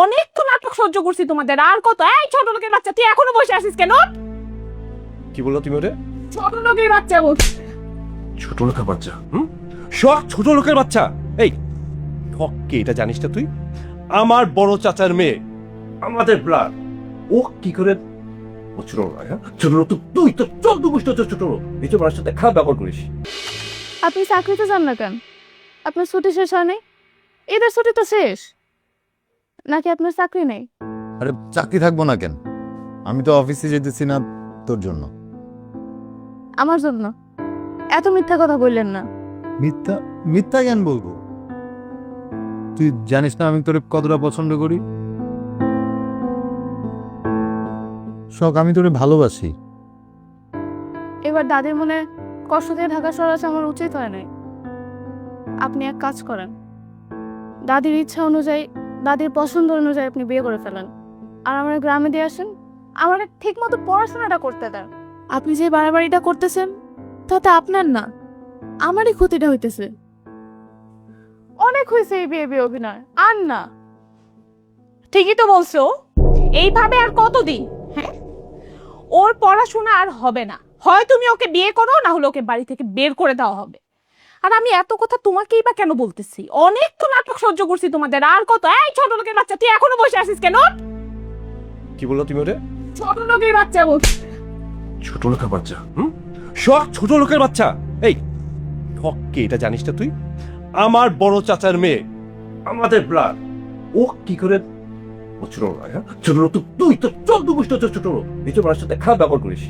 অনেক তো নাটক সহ্য করছি তোমাদের, আর কত? এই ছোট লোকের বাচ্চা, তুই এখনো বসে আছিস কেন? কি বললো তুমি ওরে? ছোট লোকের বাচ্চা বল। ছোট লোকের বাচ্চা? সব ছোট লোকের বাচ্চা। এই ঠক কে এটা জানিস না তুই? আমার বড় চাচার মেয়ে, আমাদের ব্লাড। ও কি করে? ও ছোট লোক নয়, হ্যাঁ? ছোট লোক তো তুই, তো চোদ্দ গোষ্ঠী হচ্ছে ছোট লোক। নিজের মানুষের সাথে খারাপ ব্যবহার করিস। আপনি চাকরিতে যান না কেন? আপনার ছুটি শেষ হয়নি? ঈদের ছুটি তো শেষ। নাকি আপনার চাকরি নেই? আরে চাকরি থাকবো না কেন? আমি তো অফিসে যেতেছি না তোর জন্য। আমার জন্য? এত মিথ্যা কথা বললেন না। মিথ্যা? মিথ্যা কেন বলবো? তুই জানিস না আমি তোরে কতটা পছন্দ করি। শখ, আমি তোরে ভালোবাসি। এবার দাদির মনে কষ্ট দিয়ে ঢাকা শহর আসা আমার উচিত হয় নাই। আপনি এক কাজ করেন, দাদির ইচ্ছা অনুযায়ী, দাদির পছন্দ অনুযায়ী আপনি বিয়ে করে ফেলেন, আর আমার গ্রামে দিয়ে আসেন। আমার ঠিক মতো পড়াশোনাটা করতে দেন। আপনি যে বাড়াবাড়িটা করতেছেন তাতে আপনার না, আমারই ক্ষতিটা হইতেছে। অনেক হয়েছে এই বিয়ে বিয়ে অভিনয়, আর না। ঠিকই তো বলছো, এইভাবে আর কতদিন? হ্যাঁ, ওর পড়াশোনা আর হবে না। হয় তুমি ওকে বিয়ে করো, না হলে ওকে বাড়ি থেকে বের করে দেওয়া হবে। আর আমি এত কথা তোমাকেই বা কেন বলতেছি? অনেক তো নাটক সহ্য করছি তোমাদের, আর কত? এই ছোট লোকের বাচ্চা, তুই এখনো বসে আছিস কেন? কি বললো তুমি ওরে? ছোট লোকের বাচ্চা বল। ছোট লোকের বাচ্চা? সব ছোট লোকের বাচ্চা। এই ঠক কে এটা জানিস না তুই? আমার বড় চাচার মেয়ে, আমাদের ব্লাড। ও কি করে? ও ছোট লোক নয়, হ্যাঁ? ছোট লোক তো তুই, তো চোদ্দ গোষ্ঠী হচ্ছে ছোট লোক। নিজের মানুষের সাথে খারাপ ব্যবহার করিস।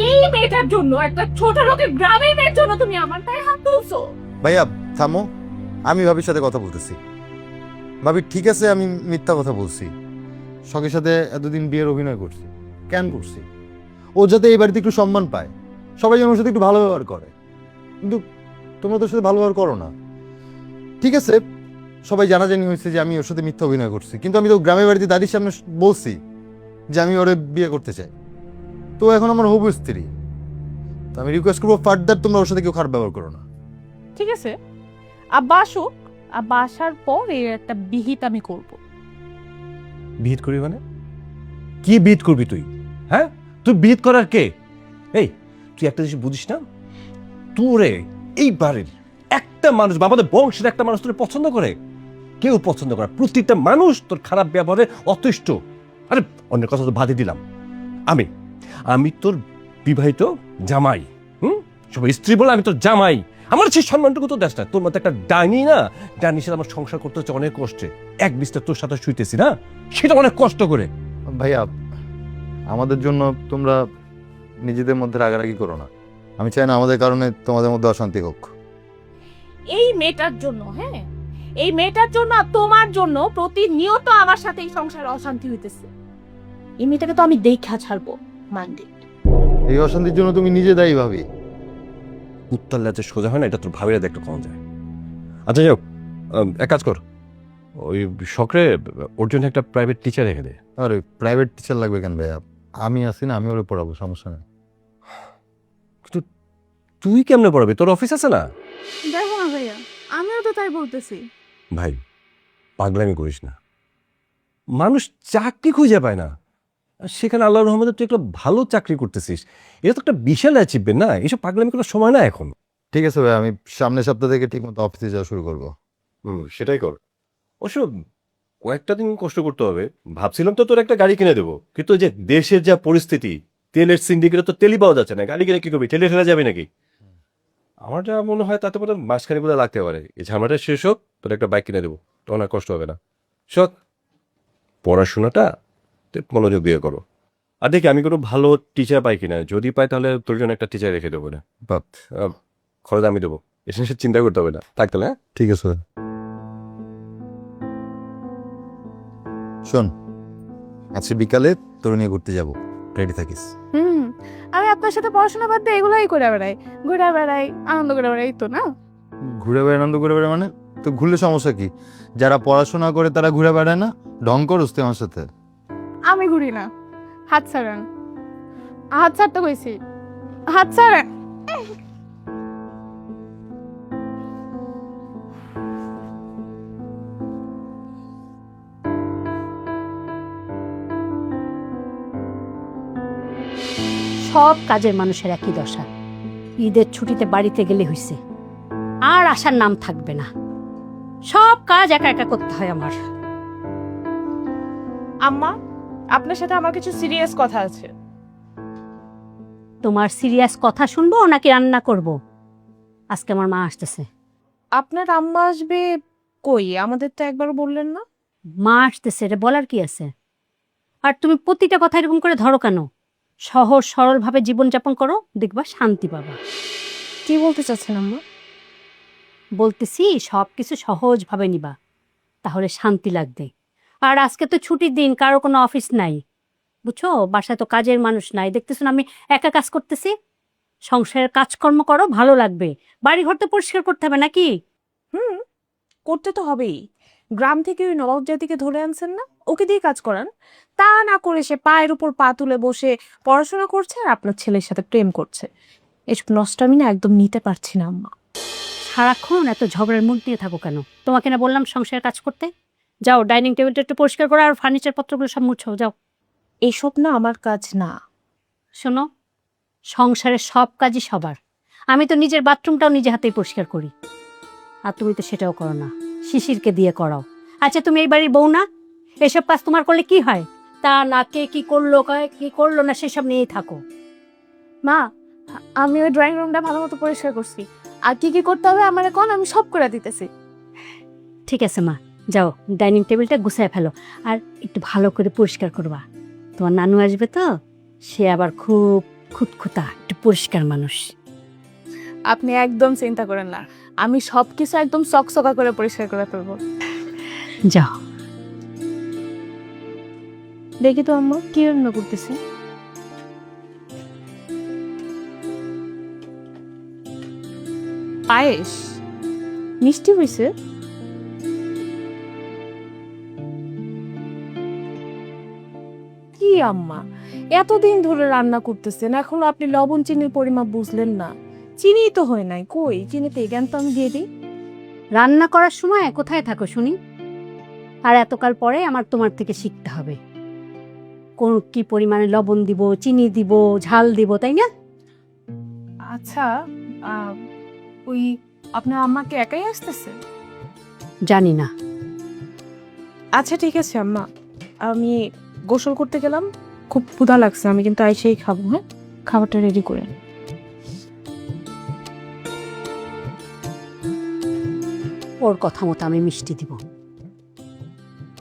এই মেয়েটার জন্য, একটা ছোট লোকের গ্রামের মেয়ের জন্য তুমি আমার গায়ে হাত তুলছো? ভাইয়া থামো, আমি ভাবির সাথে কথা বলতেছি। ভাবি ঠিক আছে, আমি মিথ্যা কথা বলছি। শখের সাথে এতদিন বিয়ের অভিনয় করছি। কেন করছি? ও যাতে এই বাড়িতে একটু সম্মান পায়, সবাই যেন ওর সাথে একটু ভালো ব্যবহার করে। কিন্তু তোমরা তোর সাথে ভালো ব্যবহার করো না। ঠিক আছে, সবাই জানাজানি হয়েছে যে আমি ওর সাথে মিথ্যা অভিনয় করছি, কিন্তু আমি তো গ্রামের বাড়িতে দাদির সামনে বলছি যে আমি ওরে বিয়ে করতে চাই। তো এখন আমার হবু স্ত্রী, তো আমি রিকোয়েস্ট করবো ফার্দার তোমরা ওর সাথে কেউ খারাপ ব্যবহার করো না। ঠিক আছে, আব্বা আসুক, আব্বা আসার পর এর একটা বিহিত আমি করব। বিহিত করবি মানে? কি বিহিত করবি তুই? হ্যাঁ, তুই বিহিত করার কে? এই তুই একটা জিনিস বুঝিস না? তোরে এই বাড়ির একটা মানুষ, আমাদের বংশের একটা মানুষ তোরে পছন্দ করে? কেউ পছন্দ করে? প্রত্যেকটা মানুষ তোর খারাপ ব্যবহারে অতিষ্ঠ। আরে অন্যের কথা তো বাদই দিলাম। আমি আমি তোর বিবাহিত জামাই। সবাই স্ত্রী বলে আমি তোর জামাই। আমার সেই সম্মানটুকু তো দেশ না। তোর মতো একটা ডাইনি না, ডাইনির সাথে আমার সংসার করতে হচ্ছে অনেক কষ্টে। এক বিস্তার তোর সাথে শুইতেছি না, সেটা অনেক কষ্ট করে। ভাইয়া, আমাদের জন্য তোমরা নিজেদের মধ্যে রাগারাগি করো না। আমি চাই না আমাদের কারণে তোমাদের মধ্যে অশান্তি হোক। এই মেয়েটার জন্য, হ্যাঁ, এই মেয়েটার জন্য আর তোমার জন্য প্রতিনিয়ত আমার সাথে এই সংসারে অশান্তি হইতেছে। এই মেয়েটাকে তো আমি দেখা ছাড়বো মানডে। এই অশান্তির জন্য তুমি নিজে দায়ী ভাবি। উত্তর লেজে সোজা হয় না, এটা তোর ভাবিরা দেখতে কম যায়। আচ্ছা যাই হোক, এক কাজ কর, ওই শখরে ওর জন্য একটা প্রাইভেট টিচার রেখে দে। আরে প্রাইভেট টিচার লাগবে কেন ভাইয়া? আমি আছি না, আমি ওরে পড়াবো, সমস্যা নেই। কিন্তু তুই কেমনে পড়াবি? তোর অফিস আছে না? দেখো না ভাইয়া, আমিও তো তাই বলতেছি। ভাই পাগলামি করিস না। মানুষ চাকরি খুঁজে পায় না, আর সেখানে আল্লাহর রহমতে তুই একটা ভালো চাকরি করতেছিস। এটা তো একটা বিশাল অ্যাচিভমেন্ট না? এসব পাগলামি করার সময় না এখন। ঠিক আছে ভাই, আমি সামনের সপ্তাহ থেকে ঠিক মতো অফিসে যাওয়া শুরু করবো। সেটাই কর। অবশ্য কয়েকটা দিন কষ্ট করতে হবে। ভাবছিলাম তো তোর একটা গাড়ি কিনে দেবো, কিন্তু ওই যে দেশের যা পরিস্থিতি, তেলের সিন্ডিকেটে তো তেলই পাওয়া যাচ্ছে না। গাড়ি কিনে কি করবি? ঠেলে ঠেলে যাবে নাকি? আমার যা মনে হয় তাতে মনে মাসখানি বোধহয় লাগতে পারে। এই ঝামেলাটা শেষ হোক, তোর একটা বাইক কিনে দেবো, তখন আর কষ্ট হবে না। সৎ পড়াশোনাটা মনোযোগ দিয়ে করো। আর দেখি আমি কোনো ভালো টিচার পাই কিনা। যদি পাই তাহলে তোর জন্য একটা টিচার রেখে দেবো না। বাপ, খরচ আমি দেবো, এসে চিন্তা করতে হবে না। থাক তাহলে। হ্যাঁ, ঠিক আছে ভাই। শোন, আজকে বিকালে তোর নিয়ে ঘুরতে যাবো, রেডি থাকিস। আমি আপনার সাথে পড়াশোনা বাদ দিয়ে এগুলাই করে বেড়াই, ঘুরে বেড়াই, আনন্দ করে বেড়াই, এই তো না? ঘুরে বেড়ায় আনন্দ করে বেড়ায় মানে? তো ঘুরলে সমস্যা কি? যারা পড়াশোনা করে তারা ঘুরে বেড়ায় না? ঢং করস তুই আমার সাথে? আমি ঘুরি না। হাত ছাড়েন, হাত ছাড়তে কইছি, হাত ছাড়েন। সব কাজের মানুষের একই দশা। ঈদের ছুটিতে বাড়িতে গেলে হইছে, আর আসার নাম থাকবে না। সব কাজ একা একা করতে হয় আমার। আম্মা, আপনার সাথে আমার কিছু সিরিয়াস কথা আছে। তোমার সিরিয়াস কথা শুনবো নাকি রান্না করব? আজকে আমার মা আসতেছে। আপনার আম্মা আসবে? কই, আমাদের তো একবারও বললেন না। মা আসতেছে, এটা বলার কি আছে? আর তুমি প্রতিটা কথা এরকম করে ধরো কেন? সহজ সরলভাবে জীবনযাপন করো, দেখবা শান্তি পাবা। কি বলতে চাচ্ছেন আম্মা? বলতেছি সবকিছু সহজভাবে নিবা, তাহলে শান্তি লাগবে। আর আজকে তো ছুটির দিন, কারো কোনো অফিস নাই, বুঝছো? বাসায় তো কাজের মানুষ নাই, দেখতেছো না আমি একা কাজ করতেছি। সংসারের কাজকর্ম করো, ভালো লাগবে। বাড়ি ঘর তো পরিষ্কার করতে হবে নাকি? হুম, করতে তো হবেই। গ্রাম থেকে ওই নবাব জাতিকে ধরে আনছেন না, ওকে দিয়ে কাজ করান। তা না করে সে পায়ের উপর পা তুলে বসে পড়াশোনা করছে আর আপনার ছেলের সাথে প্রেম করছে। এসব নষ্ট আমি না একদম নিতে পারছি না আম্মা। সারাক্ষণ এত ঝগড়ার মুড নিয়ে থাকো কেন? তোমাকে না বললাম সংসারের কাজ করতে? যাও, ডাইনিং টেবিলটা একটু পরিষ্কার করো আর ফার্নিচার পত্রগুলো সব মুছো, যাও। এসব না আমার কাজ না। শোনো, সংসারের সব কাজই সবার। আমি তো নিজের বাথরুমটাও নিজে হাতেই পরিষ্কার করি, আর তুমি তো সেটাও করো না, শিশিরকে দিয়ে করাও। আচ্ছা, তুমি এই বাড়ির বউ না? এসব কাজ তোমার করলে কি হয়? তা না, কে কি করলো কি করলো না সেসব নিয়েই থাকো। মা, আমি ওই ড্রয়িং রুমটা ভালো মতো পরিষ্কার করছি। আর কি কি করতে হবে আমার এখন আমি সব করে দিতেছি। ঠিক আছে মা, যাও ডাইনিং টেবিলটা গুছায় ফেলো, আর একটু ভালো করে পরিষ্কার করবা। তোমার নানু আসবে তো, সে আবার খুব খুঁতখুঁতা, একটু পরিষ্কার মানুষ। আপনি একদম চিন্তা করেন না, আমি সবকিছু একদম চকচকা করে পরিষ্কার করে ফেলবো। যাও। দেখি তো আম্মা কি রান্না করতেছি। পায়েস মিষ্টি হয়েছে। কি আম্মা, এতদিন ধরে রান্না করতেছেন, এখনো আপনি লবণ চিনির পরিমাপ বুঝলেন না? চিনি তো হয় নাই, কই চিনিতে জ্ঞান তো আমি দিয়ে দিই। রান্না করার সময় কোথায় থাকো শুনি? আর এতকাল পরে আমার তোমার থেকে শিখতে হবে কোন কি পরিমাণে লবণ দিব, চিনি দিব, ঝাল দিব, তাই না? আচ্ছা, ওই আপনার আম্মাকে একাই আসতেছে? জানি না। আচ্ছা ঠিক আছে আম্মা, আমি গোসল করতে গেলাম, খুব ক্ষুধা লাগছে, আমি কিন্তু আইসেই খাবো। হ্যাঁ, খাবারটা রেডি করে। ওর কথা মতো আমি মিষ্টি দিব।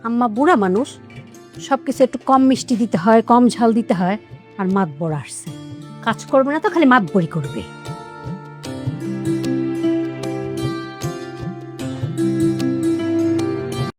আম্মা বুড়া মানুষ, সবকিছু একটু কম মিষ্টি দিতে হয়, কম ঝাল দিতে হয়। আর মাতবর আসছে, কাজ করবে না তো খালি মাতবরি করবে।